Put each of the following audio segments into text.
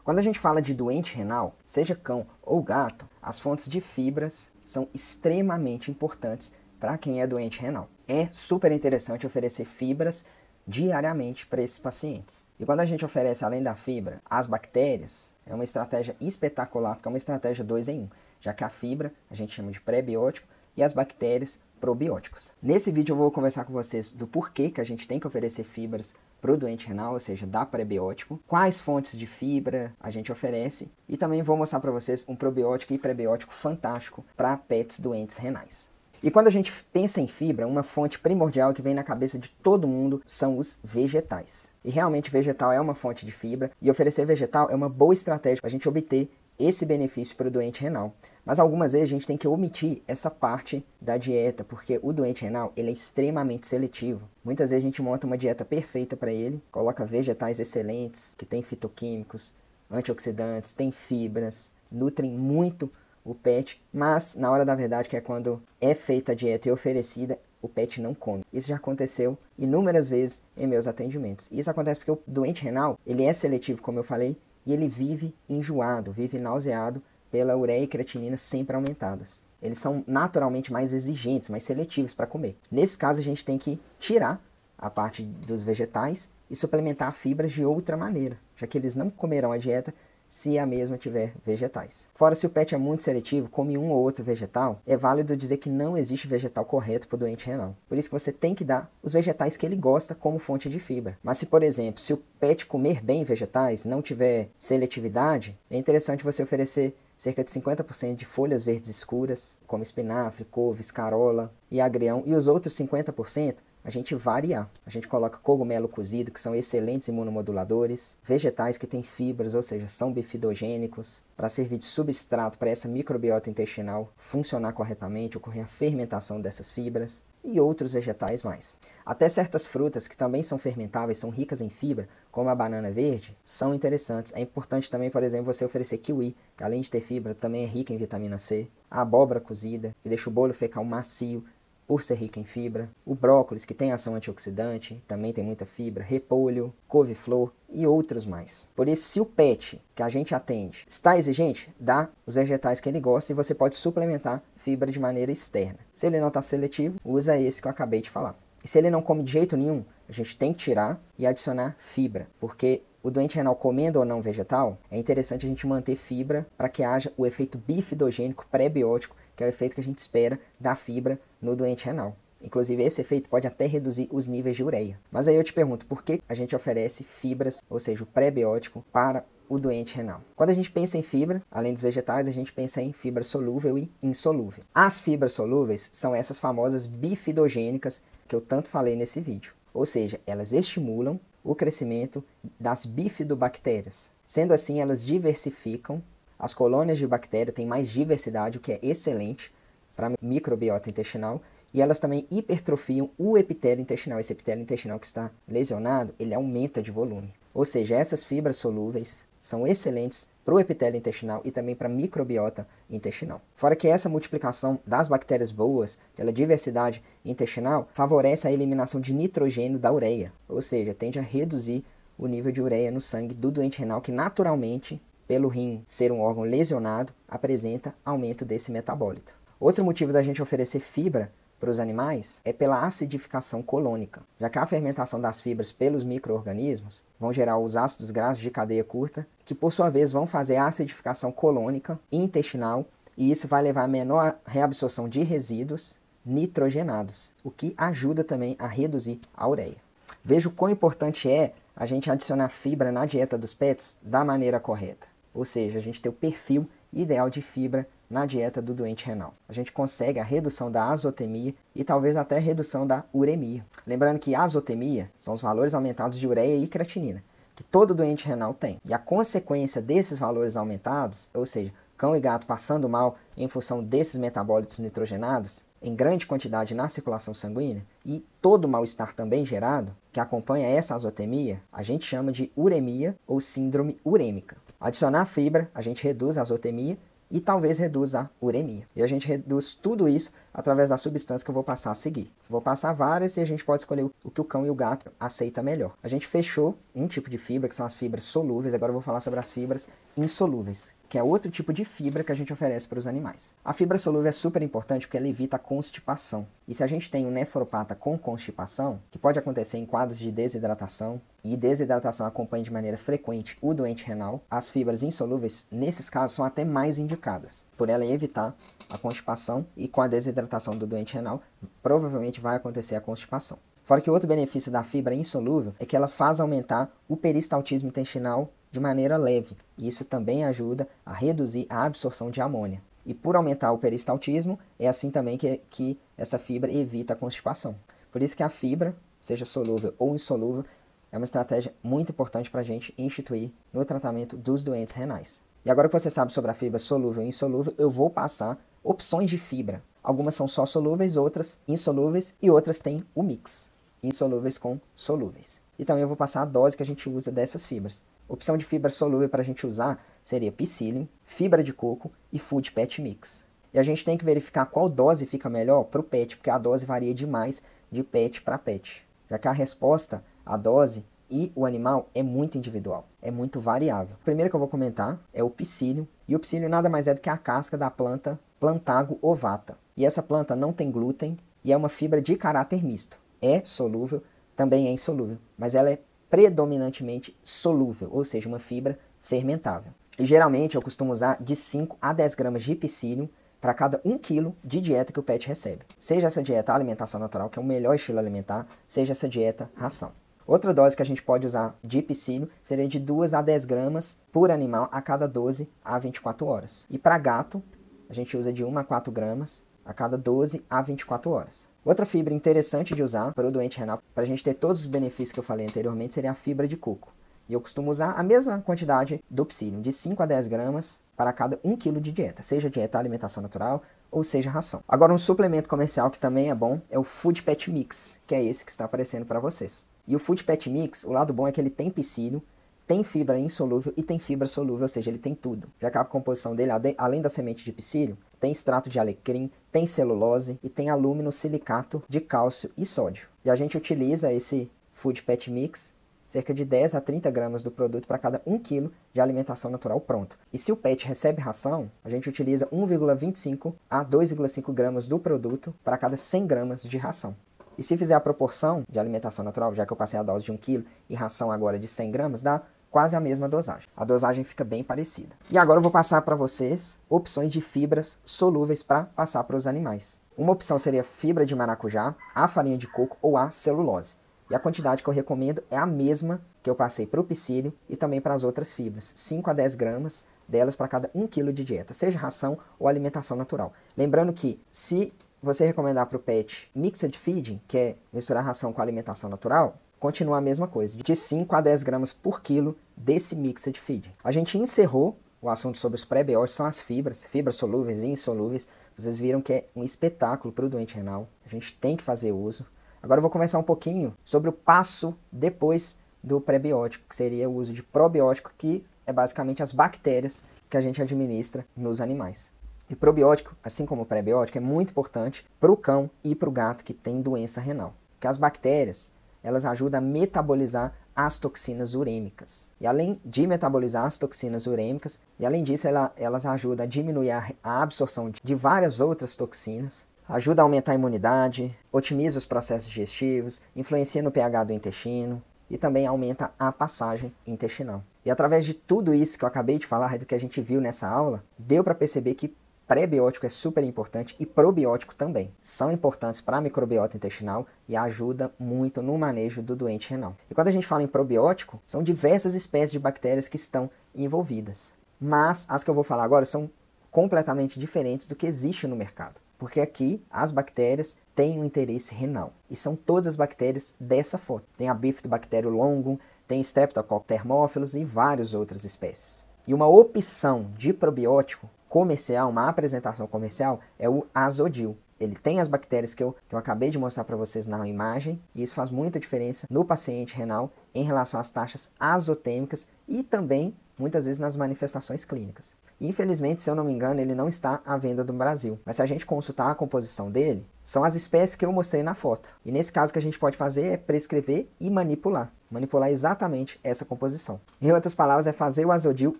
Quando a gente fala de doente renal, seja cão ou gato, as fontes de fibras são extremamente importantes para quem é doente renal. É super interessante oferecer fibras diariamente para esses pacientes. E quando a gente oferece, além da fibra, as bactérias, é uma estratégia espetacular, porque é uma estratégia 2 em 1, já que a fibra a gente chama de pré-biótico e as bactérias probióticos. Nesse vídeo eu vou conversar com vocês do porquê que a gente tem que oferecer fibras para o doente renal, ou seja, dar pré-biótico, quais fontes de fibra a gente oferece e também vou mostrar para vocês um probiótico e pré-biótico fantástico para pets doentes renais. E quando a gente pensa em fibra, uma fonte primordial que vem na cabeça de todo mundo são os vegetais. E realmente vegetal é uma fonte de fibra e oferecer vegetal é uma boa estratégia para a gente obter esse benefício para o doente renal. Mas algumas vezes a gente tem que omitir essa parte da dieta, porque o doente renal ele é extremamente seletivo. Muitas vezes a gente monta uma dieta perfeita para ele, coloca vegetais excelentes, que tem fitoquímicos, antioxidantes, tem fibras, nutrem muito o pet, mas na hora da verdade, que é quando é feita a dieta e oferecida, o pet não come. Isso já aconteceu inúmeras vezes em meus atendimentos. Isso acontece porque o doente renal, ele é seletivo, como eu falei, e ele vive enjoado, vive nauseado pela ureia e creatinina sempre aumentadas. Eles são naturalmente mais exigentes, mais seletivos para comer. Nesse caso, a gente tem que tirar a parte dos vegetais e suplementar fibras de outra maneira, já que eles não comerão a dieta se a mesma tiver vegetais. Fora, se o pet é muito seletivo, come um ou outro vegetal, é válido dizer que não existe vegetal correto para o doente renal. Por isso que você tem que dar os vegetais que ele gosta como fonte de fibra. Mas se, por exemplo, se o pet comer bem vegetais, não tiver seletividade, é interessante você oferecer cerca de 50% de folhas verdes escuras, como espinafre, couve, escarola e agrião, e os outros 50% a gente variar. A gente coloca cogumelo cozido, que são excelentes imunomoduladores, vegetais que têm fibras, ou seja, são bifidogênicos, para servir de substrato para essa microbiota intestinal funcionar corretamente, ocorrer a fermentação dessas fibras, e outros vegetais mais. Até certas frutas que também são fermentáveis, são ricas em fibra, como a banana verde, são interessantes. É importante também, por exemplo, você oferecer kiwi, que além de ter fibra, também é rica em vitamina C, a abóbora cozida, que deixa o bolo fecal macio, por ser rica em fibra, o brócolis, que tem ação antioxidante, também tem muita fibra, repolho, couve-flor e outros mais. Por isso, se o pet que a gente atende está exigente, dá os vegetais que ele gosta e você pode suplementar fibra de maneira externa. Se ele não está seletivo, usa esse que eu acabei de falar. E se ele não come de jeito nenhum, a gente tem que tirar e adicionar fibra, porque o doente renal comendo ou não vegetal, é interessante a gente manter fibra para que haja o efeito bifidogênico pré-biótico, que é o efeito que a gente espera da fibra no doente renal. Inclusive, esse efeito pode até reduzir os níveis de ureia. Mas aí eu te pergunto, por que a gente oferece fibras, ou seja, o pré-biótico, para o doente renal? Quando a gente pensa em fibra, além dos vegetais, a gente pensa em fibra solúvel e insolúvel. As fibras solúveis são essas famosas bifidogênicas que eu tanto falei nesse vídeo. Ou seja, elas estimulam o crescimento das bifidobactérias. Sendo assim, elas diversificam, as colônias de bactéria têm mais diversidade, o que é excelente para a microbiota intestinal, e elas também hipertrofiam o epitélio intestinal. Esse epitélio intestinal que está lesionado, ele aumenta de volume. Ou seja, essas fibras solúveis são excelentes para o epitélio intestinal e também para a microbiota intestinal. Fora que essa multiplicação das bactérias boas, pela diversidade intestinal, favorece a eliminação de nitrogênio da ureia, ou seja, tende a reduzir o nível de ureia no sangue do doente renal, que naturalmente, pelo rim ser um órgão lesionado, apresenta aumento desse metabólito. Outro motivo da gente oferecer fibra para os animais é pela acidificação colônica, já que a fermentação das fibras pelos micro-organismos vão gerar os ácidos graxos de cadeia curta, que por sua vez vão fazer a acidificação colônica e intestinal, e isso vai levar a menor reabsorção de resíduos nitrogenados, o que ajuda também a reduzir a ureia. Veja o quão importante é a gente adicionar fibra na dieta dos pets da maneira correta, ou seja, a gente ter o perfil ideal de fibra na dieta do doente renal. A gente consegue a redução da azotemia e talvez até a redução da uremia. Lembrando que a azotemia são os valores aumentados de ureia e creatinina, que todo doente renal tem. E a consequência desses valores aumentados, ou seja, cão e gato passando mal em função desses metabólitos nitrogenados, em grande quantidade na circulação sanguínea, e todo o mal-estar também gerado, que acompanha essa azotemia, a gente chama de uremia ou síndrome urêmica. Adicionar fibra, a gente reduz a azotemia e talvez reduz a uremia. E a gente reduz tudo isso através da substância que eu vou passar a seguir. Vou passar várias e a gente pode escolher o que o cão e o gato aceitam melhor. A gente fechou um tipo de fibra, que são as fibras solúveis, agora eu vou falar sobre as fibras insolúveis, que é outro tipo de fibra que a gente oferece para os animais. A fibra solúvel é super importante porque ela evita a constipação. E se a gente tem um nefropata com constipação, que pode acontecer em quadros de desidratação, e desidratação acompanha de maneira frequente o doente renal, as fibras insolúveis, nesses casos, são até mais indicadas, por ela evitar a constipação, e com a desidratação do doente renal, provavelmente vai acontecer a constipação. Fora que outro benefício da fibra insolúvel é que ela faz aumentar o peristaltismo intestinal de maneira leve, e isso também ajuda a reduzir a absorção de amônia. E por aumentar o peristaltismo, é assim também que essa fibra evita a constipação. Por isso que a fibra, seja solúvel ou insolúvel, é uma estratégia muito importante para a gente instituir no tratamento dos doentes renais. E agora que você sabe sobre a fibra solúvel e insolúvel, eu vou passar opções de fibra. Algumas são só solúveis, outras insolúveis e outras têm o mix, insolúveis com solúveis. E também eu vou passar a dose que a gente usa dessas fibras. Opção de fibra solúvel para a gente usar seria psyllium, fibra de coco e food pet mix. E a gente tem que verificar qual dose fica melhor para o pet, porque a dose varia demais de pet para pet. Já que a resposta, a dose e o animal é muito individual, é muito variável. O primeiro que eu vou comentar é o psyllium, e o psyllium nada mais é do que a casca da planta Plantago ovata. E essa planta não tem glúten e é uma fibra de caráter misto. É solúvel, também é insolúvel, mas ela é predominantemente solúvel, ou seja, uma fibra fermentável. E geralmente eu costumo usar de 5 a 10 gramas de psyllium para cada 1 kg de dieta que o pet recebe. Seja essa dieta alimentação natural, que é o melhor estilo alimentar, seja essa dieta ração. Outra dose que a gente pode usar de psyllium seria de 2 a 10 gramas por animal a cada 12 a 24 horas. E para gato, a gente usa de 1 a 4 gramas a cada 12 a 24 horas. Outra fibra interessante de usar para o doente renal, para a gente ter todos os benefícios que eu falei anteriormente, seria a fibra de coco. E eu costumo usar a mesma quantidade do psyllium, de 5 a 10 gramas para cada 1 kg de dieta, seja dieta alimentação natural ou seja ração. Agora um suplemento comercial que também é bom é o Food Pet Mix, que é esse que está aparecendo para vocês. E o Food Pet Mix, o lado bom é que ele tem psyllium, tem fibra insolúvel e tem fibra solúvel, ou seja, ele tem tudo. Já que a composição dele, além da semente de psyllium, tem extrato de alecrim, tem celulose e tem alúmino, silicato de cálcio e sódio. E a gente utiliza esse Food Pet Mix, cerca de 10 a 30 gramas do produto para cada 1 kg de alimentação natural pronto. E se o pet recebe ração, a gente utiliza 1,25 a 2,5 gramas do produto para cada 100 gramas de ração. E se fizer a proporção de alimentação natural, já que eu passei a dose de 1 kg e ração agora de 100 gramas, dá quase a mesma dosagem. A dosagem fica bem parecida. E agora eu vou passar para vocês opções de fibras solúveis para passar para os animais. Uma opção seria fibra de maracujá, a farinha de coco ou a celulose. E a quantidade que eu recomendo é a mesma que eu passei para o psyllium e também para as outras fibras. 5 a 10 gramas delas para cada 1 kg de dieta, seja ração ou alimentação natural. Lembrando que se você recomendar para o pet mixed feeding, que é misturar ração com alimentação natural, continua a mesma coisa, de 5 a 10 gramas por quilo desse mixed feeding. A gente encerrou o assunto sobre os pré-bióticos, são as fibras solúveis e insolúveis. Vocês viram que é um espetáculo para o doente renal, a gente tem que fazer uso. Agora eu vou conversar um pouquinho sobre o passo depois do pré-biótico, que seria o uso de probiótico, que é basicamente as bactérias que a gente administra nos animais. E probiótico, assim como o pré-biótico, é muito importante para o cão e para o gato que tem doença renal. Porque as bactérias, elas ajudam a metabolizar as toxinas urêmicas. E além de metabolizar as toxinas urêmicas, e além disso, elas ajudam a diminuir a absorção de várias outras toxinas, ajuda a aumentar a imunidade, otimiza os processos digestivos, influencia no pH do intestino e também aumenta a passagem intestinal. E através de tudo isso que eu acabei de falar, do que a gente viu nessa aula, deu para perceber que pré-biótico é super importante e probiótico também. São importantes para a microbiota intestinal e ajuda muito no manejo do doente renal. E quando a gente fala em probiótico, são diversas espécies de bactérias que estão envolvidas. Mas as que eu vou falar agora são completamente diferentes do que existe no mercado. Porque aqui as bactérias têm um interesse renal. E são todas as bactérias dessa foto. Tem a Bifidobacterium longum, tem Streptococcus thermophilus e várias outras espécies. E uma opção de probiótico comercial, uma apresentação comercial, é o Azodil. Ele tem as bactérias que eu acabei de mostrar para vocês na imagem, e isso faz muita diferença no paciente renal em relação às taxas azotêmicas e também muitas vezes nas manifestações clínicas. E, infelizmente, se eu não me engano, ele não está à venda no Brasil. Mas se a gente consultar a composição dele, são as espécies que eu mostrei na foto. E nesse caso o que a gente pode fazer é prescrever e manipular. Manipular exatamente essa composição. Em outras palavras, é fazer o azodil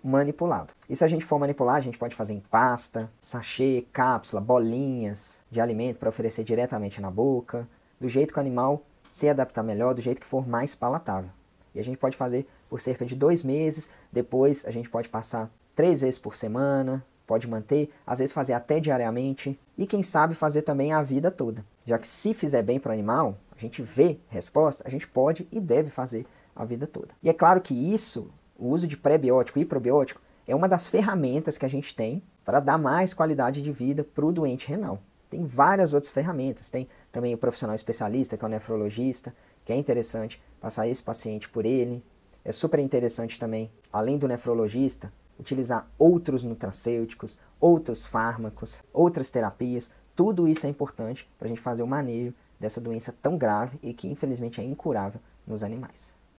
manipulado. E se a gente for manipular, a gente pode fazer em pasta, sachê, cápsula, bolinhas de alimento para oferecer diretamente na boca, do jeito que o animal se adaptar melhor, do jeito que for mais palatável. E a gente pode fazer por cerca de 2 meses, depois a gente pode passar 3 vezes por semana, pode manter, às vezes fazer até diariamente, e quem sabe fazer também a vida toda. Já que se fizer bem para o animal, a gente vê resposta, a gente pode e deve fazer a vida toda. E é claro que isso, o uso de pré-biótico e probiótico, é uma das ferramentas que a gente tem para dar mais qualidade de vida para o doente renal. Tem várias outras ferramentas, tem também o profissional especialista, que é o nefrologista, que é interessante passar esse paciente por ele. É super interessante também, além do nefrologista, utilizar outros nutracêuticos, outros fármacos, outras terapias. Tudo isso é importante para a gente fazer o manejo dessa doença tão grave e que infelizmente é incurável nos animais.